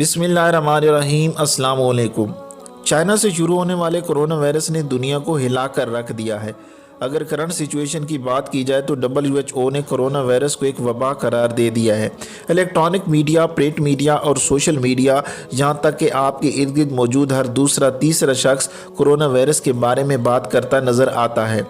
بسم اللہ الرحمن الرحیم۔ السلام علیکم۔ چائنا سے شروع ہونے والے کرونا وائرس نے دنیا کو ہلا کر رکھ دیا ہے۔ اگر کرنٹ سچویشن کی بات کی جائے تو WHO نے کرونا وائرس کو ایک وبا قرار دے دیا ہے۔ الیکٹرانک میڈیا، پرنٹ میڈیا اور سوشل میڈیا، یہاں تک کہ آپ کے ارد گرد موجود ہر دوسرا تیسرا شخص کرونا وائرس کے بارے میں بات کرتا نظر آتا ہے۔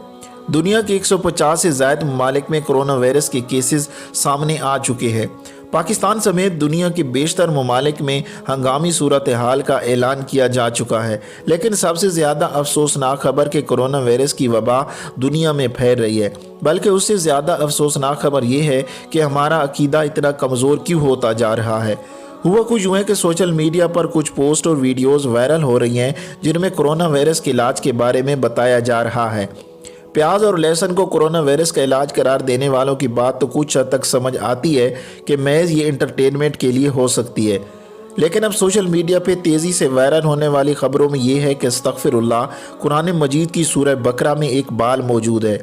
دنیا کے 150 سے زائد ممالک میں کرونا وائرس کے کیسز سامنے آ چکے ہیں۔ پاکستان سمیت دنیا کے بیشتر ممالک میں ہنگامی صورتحال کا اعلان کیا جا چکا ہے، لیکن سب سے زیادہ افسوسناک خبر کہ کرونا وائرس کی وبا دنیا میں پھیل رہی ہے، بلکہ اس سے زیادہ افسوسناک خبر یہ ہے کہ ہمارا عقیدہ اتنا کمزور کیوں ہوتا جا رہا ہے۔ ہوا کچھ یوں ہے کہ سوشل میڈیا پر کچھ پوسٹ اور ویڈیوز وائرل ہو رہی ہیں جن میں کرونا وائرس کے علاج کے بارے میں بتایا جا رہا ہے۔ پیاز اور لہسن کو کرونا وائرس کا علاج قرار دینے والوں کی بات تو کچھ حد تک سمجھ آتی ہے کہ محض یہ انٹرٹینمنٹ کے لیے ہو سکتی ہے، لیکن اب سوشل میڈیا پہ تیزی سے وائرل ہونے والی خبروں میں یہ ہے کہ استغفر اللہ، قرآن مجید کی سورہ بقرہ میں ایک بال موجود ہے،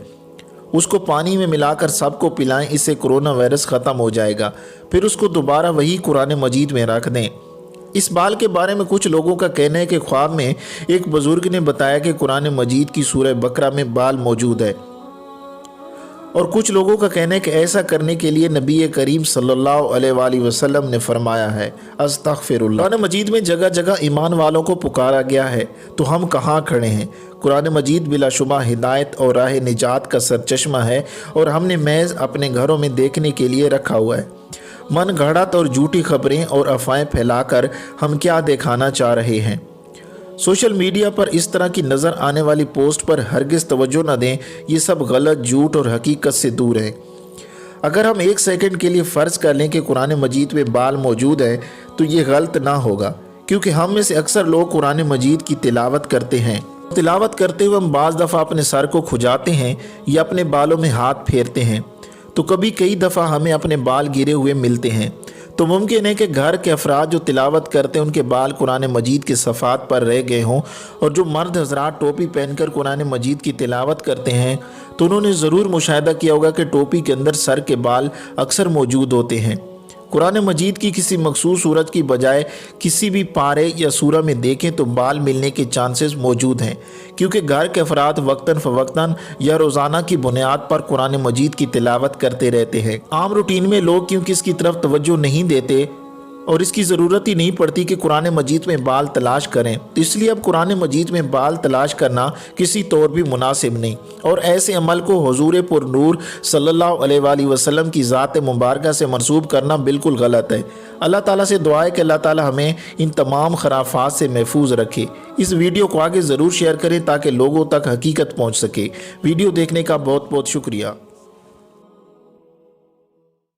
اس کو پانی میں ملا کر سب کو پلائیں، اس سے کرونا وائرس ختم ہو جائے گا، پھر اس کو دوبارہ وہی قرآن مجید میں رکھ دیں۔ اس بال کے بارے میں کچھ لوگوں کا کہنا ہے کہ خواب میں ایک بزرگ نے بتایا کہ قرآن مجید کی سورہ بقرہ میں بال موجود ہے، اور کچھ لوگوں کا کہنا ہے کہ ایسا کرنے کے لیے نبی کریم صلی اللہ علیہ وآلہ وسلم نے فرمایا ہے۔ استغفر اللہ۔ قرآن مجید میں جگہ جگہ ایمان والوں کو پکارا گیا ہے، تو ہم کہاں کھڑے ہیں؟ قرآن مجید بلا شبہ ہدایت اور راہ نجات کا سرچشمہ ہے، اور ہم نے محض اپنے گھروں میں دیکھنے کے لیے رکھا ہوا ہے۔ من گھڑت اور جھوٹی خبریں اور افواہیں پھیلا کر ہم کیا دکھانا چاہ رہے ہیں؟ سوشل میڈیا پر اس طرح کی نظر آنے والی پوسٹ پر ہرگز توجہ نہ دیں، یہ سب غلط، جھوٹ اور حقیقت سے دور ہیں۔ اگر ہم ایک سیکنڈ کے لیے فرض کر لیں کہ قرآن مجید میں بال موجود ہے تو یہ غلط نہ ہوگا، کیونکہ ہم میں سے اکثر لوگ قرآن مجید کی تلاوت کرتے ہیں۔ تلاوت کرتے ہوئے ہم بعض دفعہ اپنے سر کو کھجاتے ہیں یا اپنے بالوں میں ہاتھ پھیرتے ہیں، تو کبھی کئی دفعہ ہمیں اپنے بال گرے ہوئے ملتے ہیں۔ تو ممکن ہے کہ گھر کے افراد جو تلاوت کرتے ہیں ان کے بال قرآن مجید کے صفحات پر رہ گئے ہوں، اور جو مرد حضرات ٹوپی پہن کر قرآن مجید کی تلاوت کرتے ہیں تو انہوں نے ضرور مشاہدہ کیا ہوگا کہ ٹوپی کے اندر سر کے بال اکثر موجود ہوتے ہیں۔ قرآن مجید کی کسی مخصوص سورت کی بجائے کسی بھی پارے یا سورہ میں دیکھیں تو بال ملنے کے چانسز موجود ہیں، کیونکہ گھر کے افراد وقتاً فوقتاً یا روزانہ کی بنیاد پر قرآن مجید کی تلاوت کرتے رہتے ہیں۔ عام روٹین میں لوگ کیونکہ اس کی طرف توجہ نہیں دیتے اور اس کی ضرورت ہی نہیں پڑتی کہ قرآن مجید میں بال تلاش کریں، تو اس لیے اب قرآن مجید میں بال تلاش کرنا کسی طور بھی مناسب نہیں، اور ایسے عمل کو حضور پر نور صلی اللہ علیہ وآلہ وسلم کی ذات مبارکہ سے منسوب کرنا بالکل غلط ہے۔ اللہ تعالیٰ سے دعا ہے کہ اللہ تعالیٰ ہمیں ان تمام خرافات سے محفوظ رکھے۔ اس ویڈیو کو آگے ضرور شیئر کریں تاکہ لوگوں تک حقیقت پہنچ سکے۔ ویڈیو دیکھنے کا بہت بہت شکریہ۔